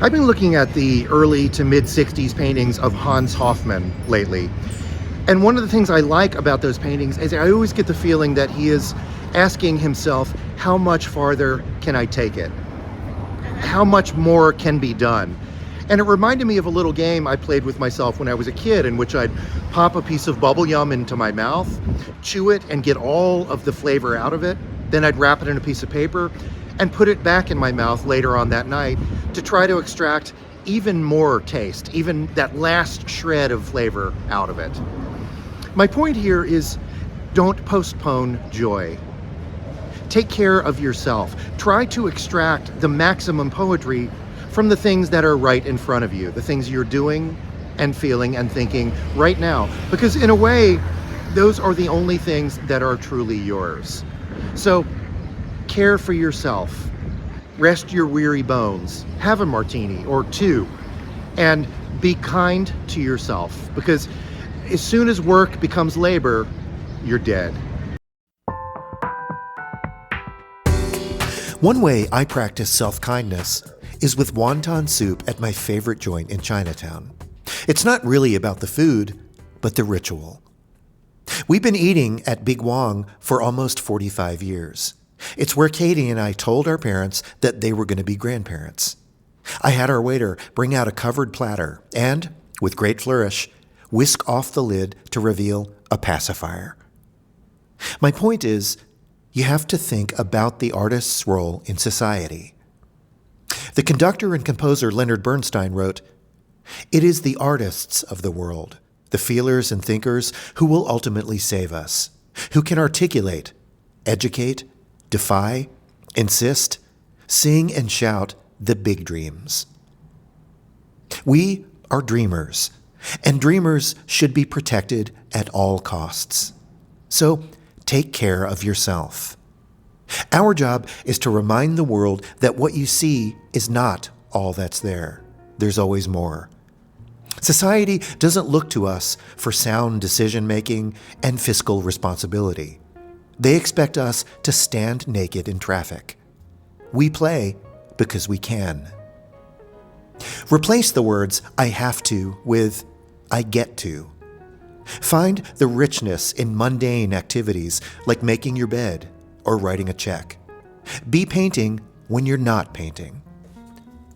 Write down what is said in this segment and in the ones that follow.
I've been looking at the early to mid 60s paintings of Hans Hofmann lately. And one of the things I like about those paintings is I always get the feeling that he is asking himself, how much farther can I take it? How much more can be done? And it reminded me of a little game I played with myself when I was a kid, in which I'd pop a piece of bubble gum into my mouth, chew it and get all of the flavor out of it. Then I'd wrap it in a piece of paper and put it back in my mouth later on that night to try to extract even more taste, even that last shred of flavor out of it. My point here is, don't postpone joy. Take care of yourself. Try to extract the maximum poetry from the things that are right in front of you, the things you're doing and feeling and thinking right now. Because in a way, those are the only things that are truly yours. So care for yourself. Rest your weary bones. Have a martini or two. And be kind to yourself. Because as soon as work becomes labor, you're dead. One way I practice self-kindness is with wonton soup at my favorite joint in Chinatown. It's not really about the food, but the ritual. We've been eating at Big Wong for almost 45 years. It's where Katie and I told our parents that they were going to be grandparents. I had our waiter bring out a covered platter and, with great flourish, whisk off the lid to reveal a pacifier. My point is, you have to think about the artist's role in society. The conductor and composer Leonard Bernstein wrote, "It is the artists of the world, the feelers and thinkers, who will ultimately save us, who can articulate, educate, defy, insist, sing and shout the big dreams." We are dreamers, and dreamers should be protected at all costs. So take care of yourself. Our job is to remind the world that what you see is not all that's there. There's always more. Society doesn't look to us for sound decision-making and fiscal responsibility. They expect us to stand naked in traffic. We play because we can. Replace the words "I have to" with "I get to." Find the richness in mundane activities like making your bed or writing a check. Be painting when you're not painting.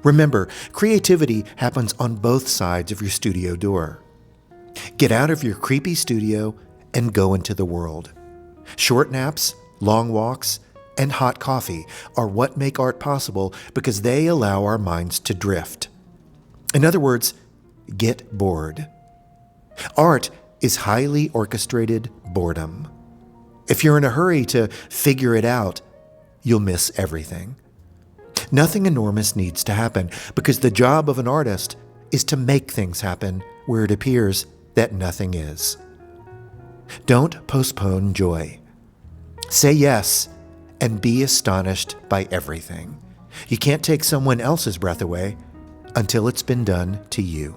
Remember, creativity happens on both sides of your studio door. Get out of your creepy studio and go into the world. Short naps, long walks, and hot coffee are what make art possible because they allow our minds to drift. In other words, get bored. Art is highly orchestrated boredom. If you're in a hurry to figure it out, you'll miss everything. Nothing enormous needs to happen because the job of an artist is to make things happen where it appears that nothing is. Don't postpone joy. Say yes and be astonished by everything. You can't take someone else's breath away until it's been done to you.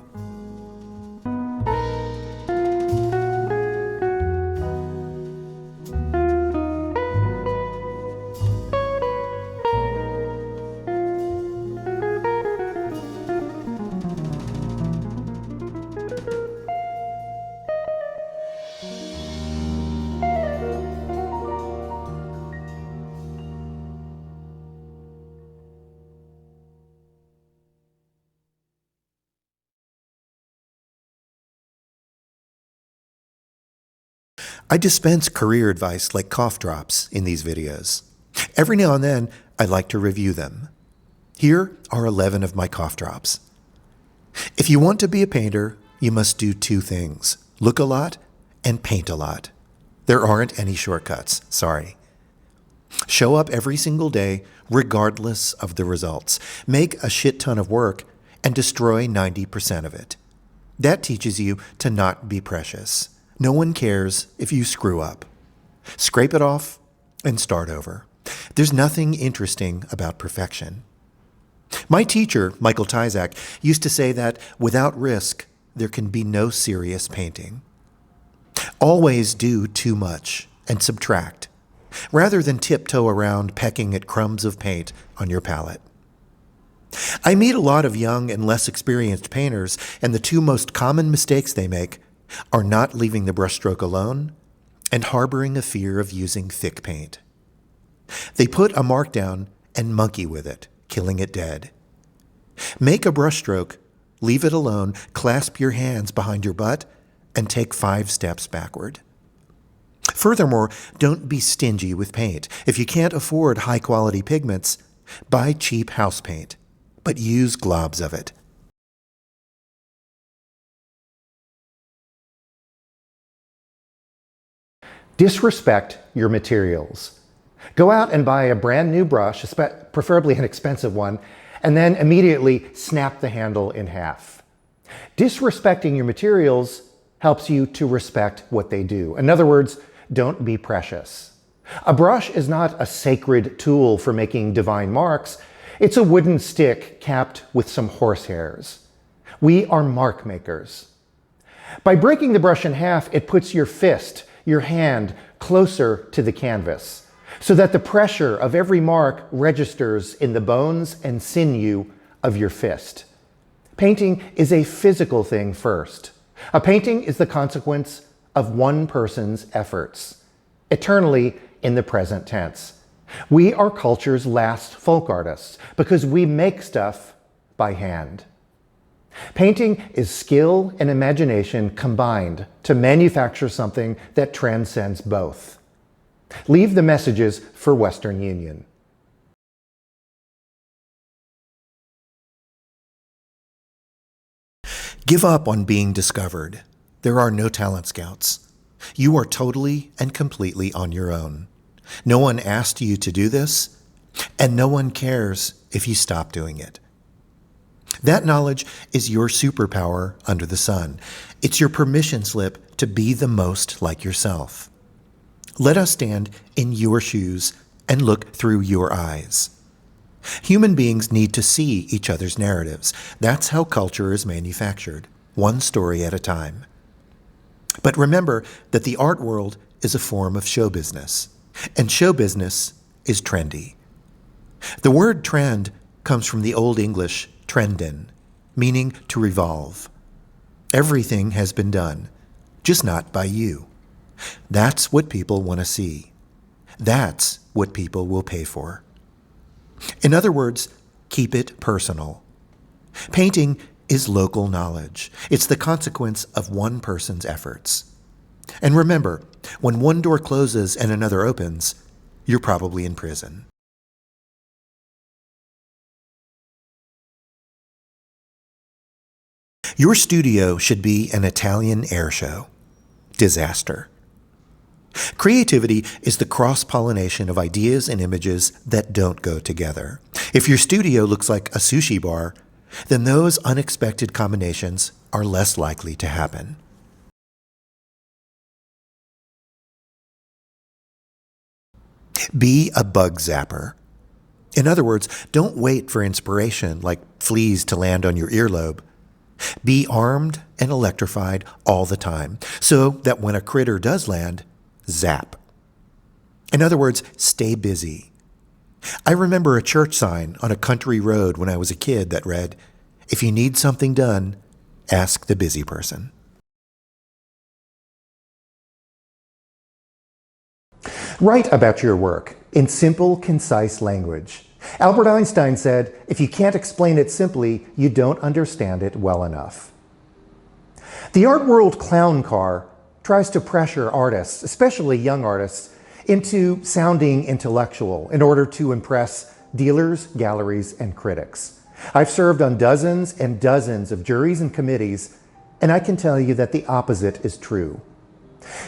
I dispense career advice like cough drops in these videos. Every now and then, I like to review them. Here are 11 of my cough drops. If you want to be a painter, you must do two things: look a lot and paint a lot. There aren't any shortcuts, sorry. Show up every single day, regardless of the results. Make a shit ton of work and destroy 90% of it. That teaches you to not be precious. No one cares if you screw up. Scrape it off and start over. There's nothing interesting about perfection. My teacher, Michael Tyzak, used to say that without risk, there can be no serious painting. Always do too much and subtract, rather than tiptoe around pecking at crumbs of paint on your palette. I meet a lot of young and less experienced painters, and the two most common mistakes they make are not leaving the brushstroke alone and harboring a fear of using thick paint. They put a mark down and monkey with it, killing it dead. Make a brushstroke, leave it alone, clasp your hands behind your butt, and take 5 steps backward. Furthermore, don't be stingy with paint. If you can't afford high-quality pigments, buy cheap house paint, but use globs of it. Disrespect your materials. Go out and buy a brand new brush, preferably an expensive one, and then immediately snap the handle in half. Disrespecting your materials helps you to respect what they do. In other words, don't be precious. A brush is not a sacred tool for making divine marks. It's a wooden stick capped with some horsehairs. We are mark makers. By breaking the brush in half, it puts your fist, your hand, closer to the canvas, so that the pressure of every mark registers in the bones and sinew of your fist. Painting is a physical thing first. A painting is the consequence of one person's efforts, eternally in the present tense. We are culture's last folk artists because we make stuff by hand. Painting is skill and imagination combined to manufacture something that transcends both. Leave the messages for Western Union. Give up on being discovered. There are no talent scouts. You are totally and completely on your own. No one asked you to do this, and no one cares if you stop doing it. That knowledge is your superpower under the sun. It's your permission slip to be the most like yourself. Let us stand in your shoes and look through your eyes. Human beings need to see each other's narratives. That's how culture is manufactured, one story at a time. But remember that the art world is a form of show business, and show business is trendy. The word trend comes from the Old English trenden, meaning to revolve. Everything has been done, just not by you. That's what people want to see. That's what people will pay for. In other words, keep it personal. Painting is local knowledge. It's the consequence of one person's efforts. And remember, when one door closes and another opens, you're probably in prison. Your studio should be an Italian air show. Disaster. Creativity is the cross-pollination of ideas and images that don't go together. If your studio looks like a sushi bar, then those unexpected combinations are less likely to happen. Be a bug zapper. In other words, don't wait for inspiration like fleas to land on your earlobe. Be armed and electrified all the time, so that when a critter does land, zap. In other words, stay busy. I remember a church sign on a country road when I was a kid that read, "If you need something done, ask the busy person." Write about your work in simple, concise language. Albert Einstein said, if you can't explain it simply, you don't understand it well enough. The art world clown car tries to pressure artists, especially young artists, into sounding intellectual in order to impress dealers, galleries, and critics. I've served on dozens and dozens of juries and committees, and I can tell you that the opposite is true.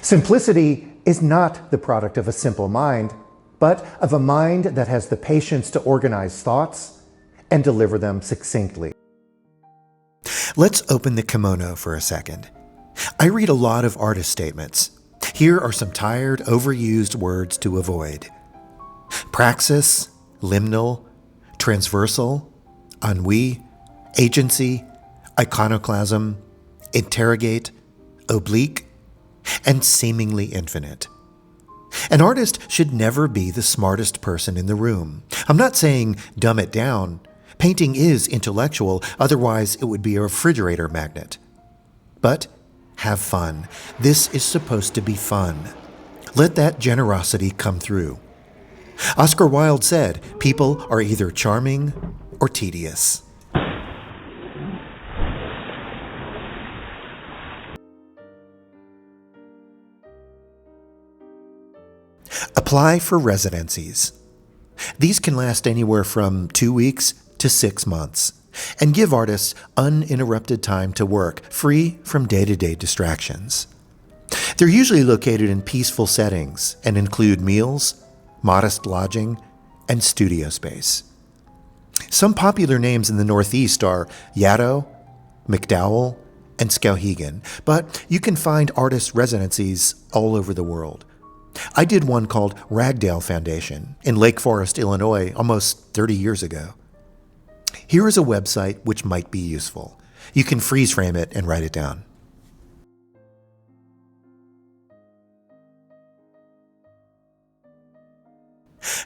Simplicity is not the product of a simple mind, but of a mind that has the patience to organize thoughts and deliver them succinctly. Let's open the kimono for a second. I read a lot of artist statements. Here are some tired, overused words to avoid. Praxis, liminal, transversal, ennui, agency, iconoclasm, interrogate, oblique, and seemingly infinite. An artist should never be the smartest person in the room. I'm not saying dumb it down, Painting is intellectual, otherwise it would be a refrigerator magnet. But have fun. This is supposed to be fun. Let that generosity come through. Oscar Wilde said, people are either charming or tedious. Apply for residencies. These can last anywhere from 2 weeks to 6 months and give artists uninterrupted time to work, free from day-to-day distractions. They're usually located in peaceful settings and include meals, modest lodging, and studio space. Some popular names in the Northeast are Yaddo, McDowell, and Skowhegan, but you can find artist residencies all over the world. I did one called Ragdale Foundation in Lake Forest, Illinois, almost 30 years ago. Here is a website which might be useful. You can freeze frame it and write it down.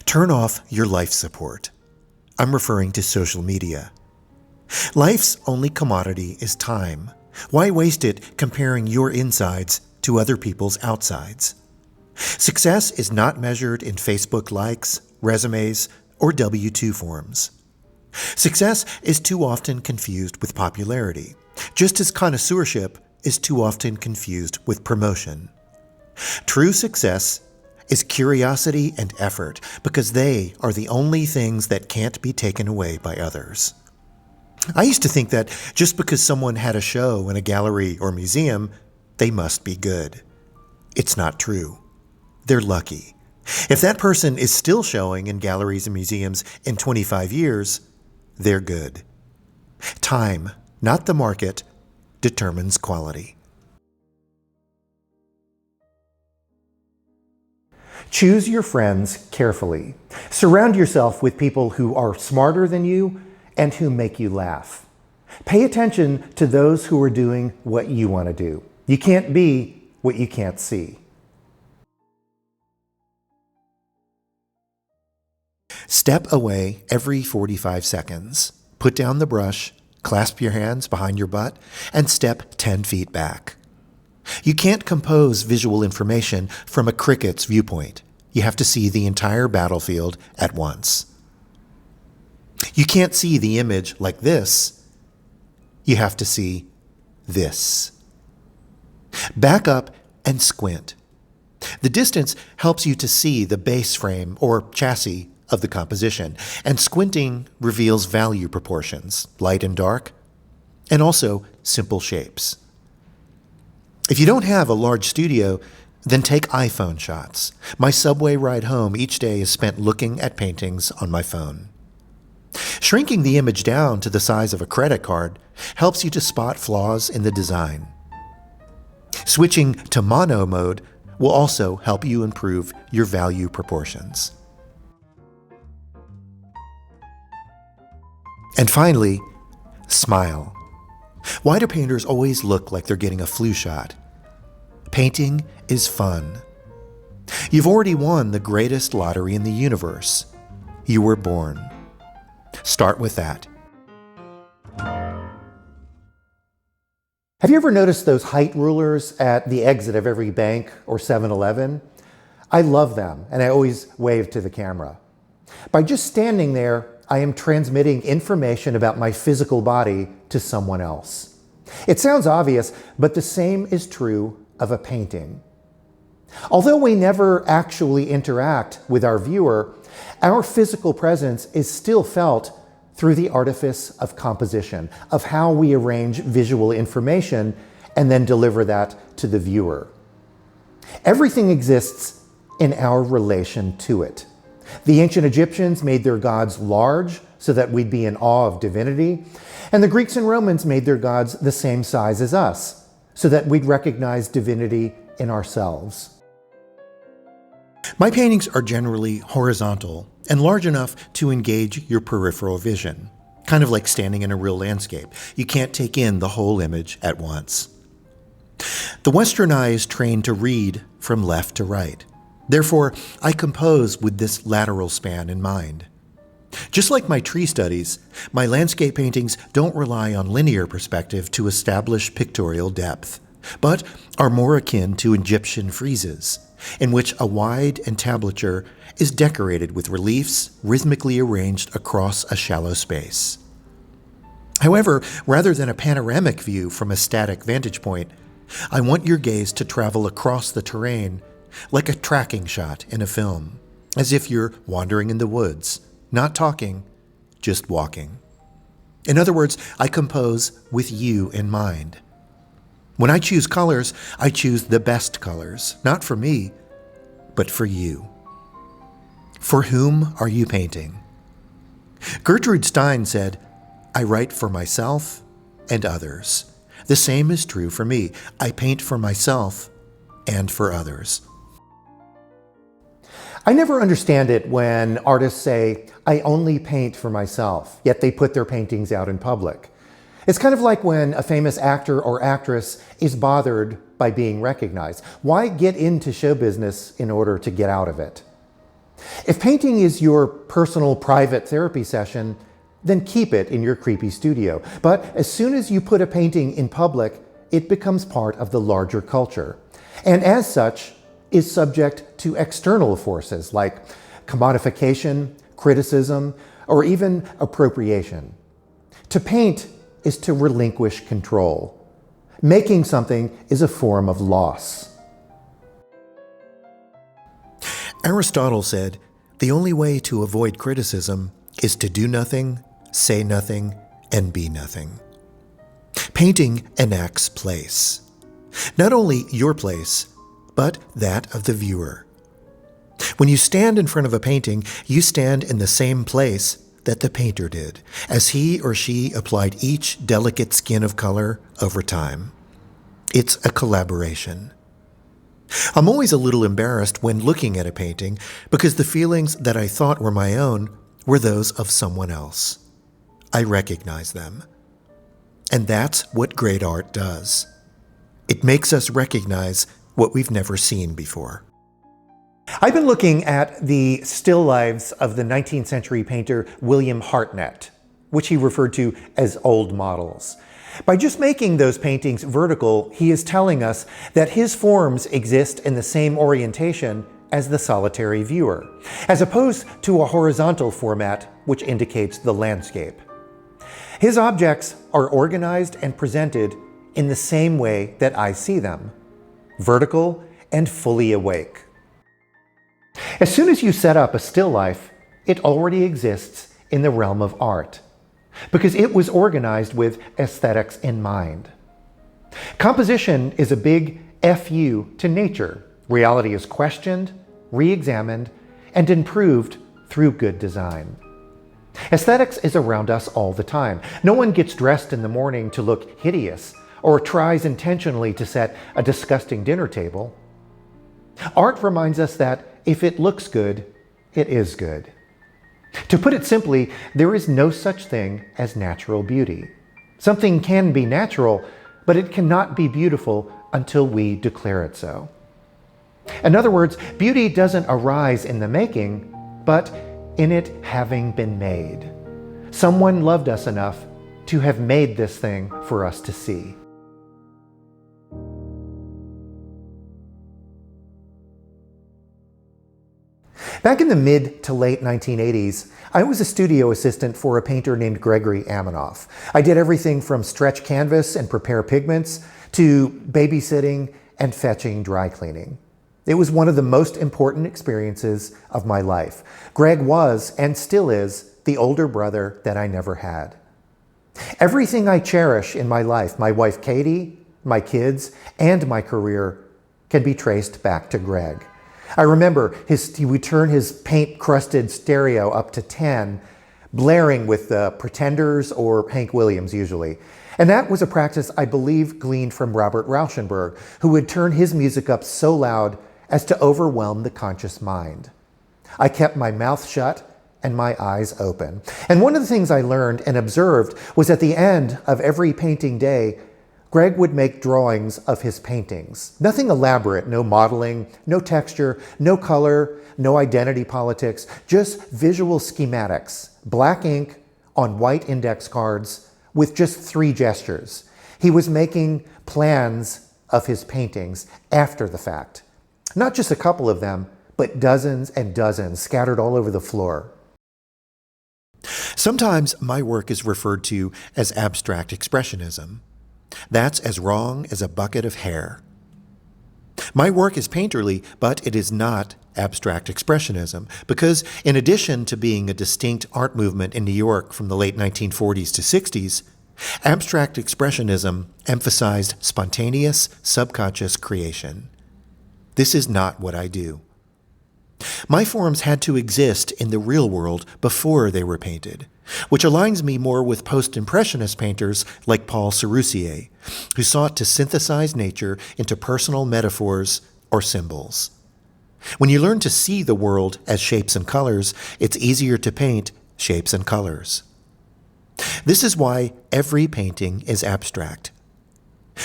Turn off your life support. I'm referring to social media. Life's only commodity is time. Why waste it comparing your insides to other people's outsides? Success is not measured in Facebook likes, resumes, or W-2 forms. Success is too often confused with popularity, just as connoisseurship is too often confused with promotion. True success is curiosity and effort, because they are the only things that can't be taken away by others. I used to think that just because someone had a show in a gallery or museum, they must be good. It's not true. They're lucky. If that person is still showing in galleries and museums in 25 years, they're good. Time, not the market, determines quality. Choose your friends carefully. Surround yourself with people who are smarter than you and who make you laugh. Pay attention to those who are doing what you want to do. You can't be what you can't see. Step away every 45 seconds. Put down the brush, clasp your hands behind your butt, and step 10 feet back. You can't compose visual information from a cricket's viewpoint. You have to see the entire battlefield at once. You can't see the image like this. You have to see this. Back up and squint. The distance helps you to see the base frame or chassis of the composition, and squinting reveals value proportions, light and dark, and also simple shapes. If you don't have a large studio, then take iPhone shots. My subway ride home each day is spent looking at paintings on my phone. Shrinking the image down to the size of a credit card helps you to spot flaws in the design. Switching to mono mode will also help you improve your value proportions. And finally, smile. Why do painters always look like they're getting a flu shot? Painting is fun. You've already won the greatest lottery in the universe. You were born. Start with that. Have you ever noticed those height rulers at the exit of every bank or 7-Eleven? I love them, and I always wave to the camera. By just standing there, I am transmitting information about my physical body to someone else. It sounds obvious, but the same is true of a painting. Although we never actually interact with our viewer, our physical presence is still felt through the artifice of composition, of how we arrange visual information and then deliver that to the viewer. Everything exists in our relation to it. The ancient Egyptians made their gods large so that we'd be in awe of divinity, and the Greeks and Romans made their gods the same size as us so that we'd recognize divinity in ourselves. My paintings are generally horizontal and large enough to engage your peripheral vision, kind of like standing in a real landscape. You can't take in the whole image at once. The Western eye is trained to read from left to right. Therefore, I compose with this lateral span in mind. Just like my tree studies, my landscape paintings don't rely on linear perspective to establish pictorial depth, but are more akin to Egyptian friezes, in which a wide entablature is decorated with reliefs rhythmically arranged across a shallow space. However, rather than a panoramic view from a static vantage point, I want your gaze to travel across the terrain like a tracking shot in a film, as if you're wandering in the woods, not talking, just walking. In other words, I compose with you in mind. When I choose colors, I choose the best colors, not for me, but for you. For whom are you painting? Gertrude Stein said, "I write for myself and others. The same is true for me. I paint for myself and for others." I never understand it when artists say, "I only paint for myself," yet they put their paintings out in public. It's kind of like when a famous actor or actress is bothered by being recognized. Why get into show business in order to get out of it? If painting is your personal private therapy session, then keep it in your creepy studio. But as soon as you put a painting in public, it becomes part of the larger culture, and as such is subject to external forces like commodification, criticism, or even appropriation. To paint is to relinquish control. Making something is a form of loss. Aristotle said, "The only way to avoid criticism is to do nothing, say nothing, and be nothing." Painting enacts place. Not only your place, but that of the viewer. When you stand in front of a painting, you stand in the same place that the painter did, as he or she applied each delicate skin of color over time. It's a collaboration. I'm always a little embarrassed when looking at a painting because the feelings that I thought were my own were those of someone else. I recognize them. And that's what great art does. It makes us recognize what we've never seen before. I've been looking at the still lives of the 19th century painter William Hartnett, which he referred to as old models. By just making those paintings vertical, he is telling us that his forms exist in the same orientation as the solitary viewer, as opposed to a horizontal format which indicates the landscape. His objects are organized and presented in the same way that I see them, vertical and fully awake. As soon as you set up a still life, it already exists in the realm of art, because it was organized with aesthetics in mind. Composition is a big FU to nature. Reality is questioned, re-examined, and improved through good design. Aesthetics is around us all the time. No one gets dressed in the morning to look hideous or tries intentionally to set a disgusting dinner table. Art reminds us that if it looks good, it is good. To put it simply, there is no such thing as natural beauty. Something can be natural, but it cannot be beautiful until we declare it so. In other words, beauty doesn't arise in the making, but in it having been made. Someone loved us enough to have made this thing for us to see. Back in the mid to late 1980s, I was a studio assistant for a painter named Gregory Amanoff. I did everything from stretch canvas and prepare pigments to babysitting and fetching dry cleaning. It was one of the most important experiences of my life. Greg was, and still is, the older brother that I never had. Everything I cherish in my life, my wife Katie, my kids, and my career, can be traced back to Greg. I remember he would turn his paint-crusted stereo up to 10, blaring with the Pretenders or Hank Williams usually. And that was a practice I believe gleaned from Robert Rauschenberg, who would turn his music up so loud as to overwhelm the conscious mind. I kept my mouth shut and my eyes open. And one of the things I learned and observed was at the end of every painting day, Greg would make drawings of his paintings. Nothing elaborate, no modeling, no texture, no color, no identity politics, just visual schematics, black ink on white index cards with just 3 gestures. He was making plans of his paintings after the fact. Not just a couple of them, but dozens and dozens scattered all over the floor. Sometimes my work is referred to as abstract expressionism. That's as wrong as a bucket of hair. My work is painterly, but it is not abstract expressionism, because in addition to being a distinct art movement in New York from the late 1940s to 60s, abstract expressionism emphasized spontaneous, subconscious creation. This is not what I do. My forms had to exist in the real world before they were painted, which aligns me more with post-impressionist painters like Paul Serussier, who sought to synthesize nature into personal metaphors or symbols. When you learn to see the world as shapes and colors, it's easier to paint shapes and colors. This is why every painting is abstract,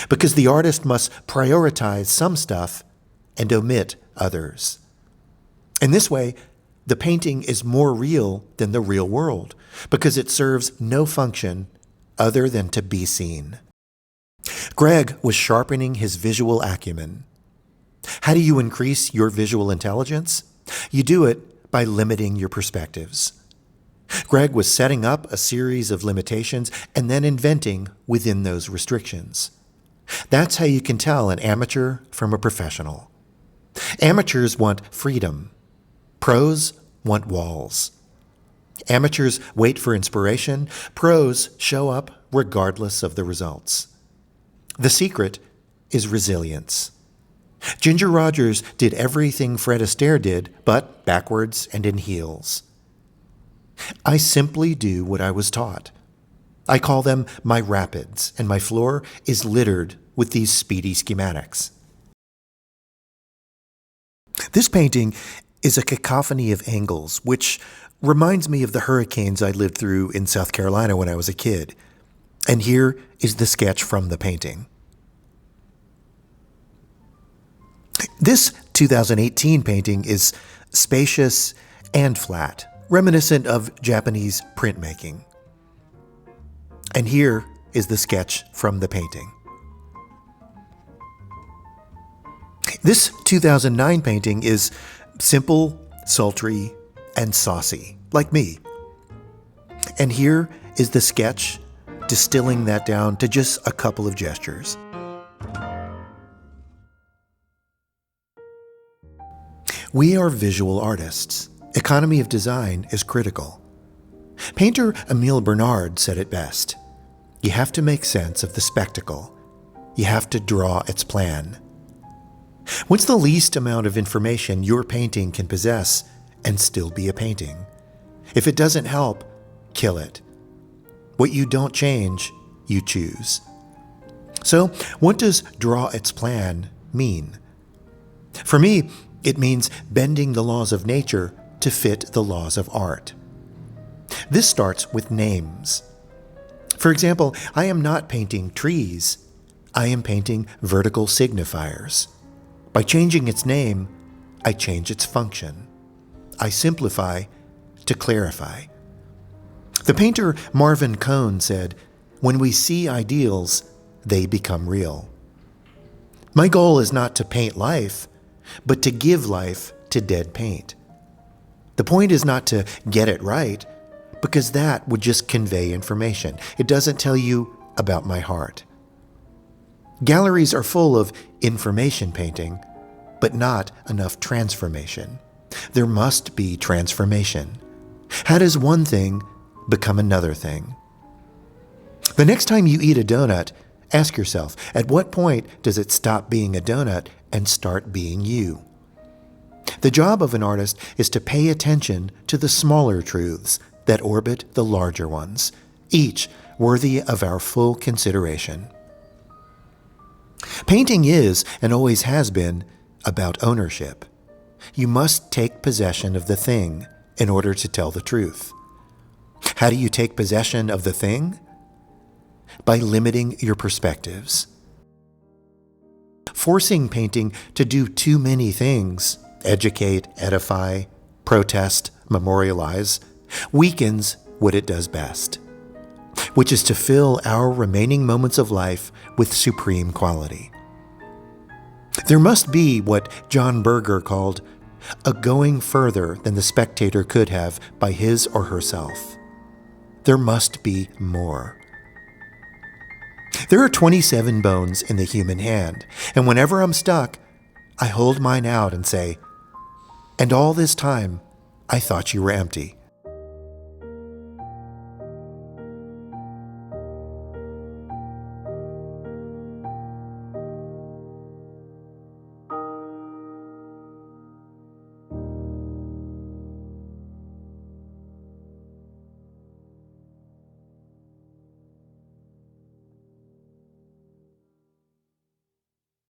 because the artist must prioritize some stuff and omit others. In this way, the painting is more real than the real world, because it serves no function other than to be seen. Greg was sharpening his visual acumen. How do you increase your visual intelligence? You do it by limiting your perspectives. Greg was setting up a series of limitations and then inventing within those restrictions. That's how you can tell an amateur from a professional. Amateurs want freedom. Pros want walls. Amateurs wait for inspiration. Pros show up regardless of the results. The secret is resilience. Ginger Rogers did everything Fred Astaire did, but backwards and in heels. I simply do what I was taught. I call them my rapids, and my floor is littered with these speedy schematics. This painting is a cacophony of angles, which reminds me of the hurricanes I lived through in South Carolina when I was a kid. And here is the sketch from the painting. This 2018 painting is spacious and flat, reminiscent of Japanese printmaking. And here is the sketch from the painting. This 2009 painting is simple, sultry, and saucy, like me. And here is the sketch, distilling that down to just a couple of gestures. We are visual artists. Economy of design is critical. Painter Emile Bernard said it best. You have to make sense of the spectacle. You have to draw its plan. What's the least amount of information your painting can possess and still be a painting? If it doesn't help, kill it. What you don't change, you choose. So, what does draw its plan mean? For me, it means bending the laws of nature to fit the laws of art. This starts with names. For example, I am not painting trees. I am painting vertical signifiers. By changing its name, I change its function. I simplify to clarify. The painter Marvin Cohn said, "When we see ideals, they become real." My goal is not to paint life, but to give life to dead paint. The point is not to get it right, because that would just convey information. It doesn't tell you about my heart. Galleries are full of information painting, but not enough transformation. There must be transformation. How does one thing become another thing? The next time you eat a donut, ask yourself, at what point does it stop being a donut and start being you? The job of an artist is to pay attention to the smaller truths that orbit the larger ones, each worthy of our full consideration. Painting is, and always has been, about ownership. You must take possession of the thing in order to tell the truth. How do you take possession of the thing? By limiting your perspectives. Forcing painting to do too many things, educate, edify, protest, memorialize, weakens what it does best, which is to fill our remaining moments of life with supreme quality. There must be what John Berger called a going further than the spectator could have by his or herself. There must be more. There are 27 bones in the human hand, and whenever I'm stuck, I hold mine out and say, "And all this time, I thought you were empty."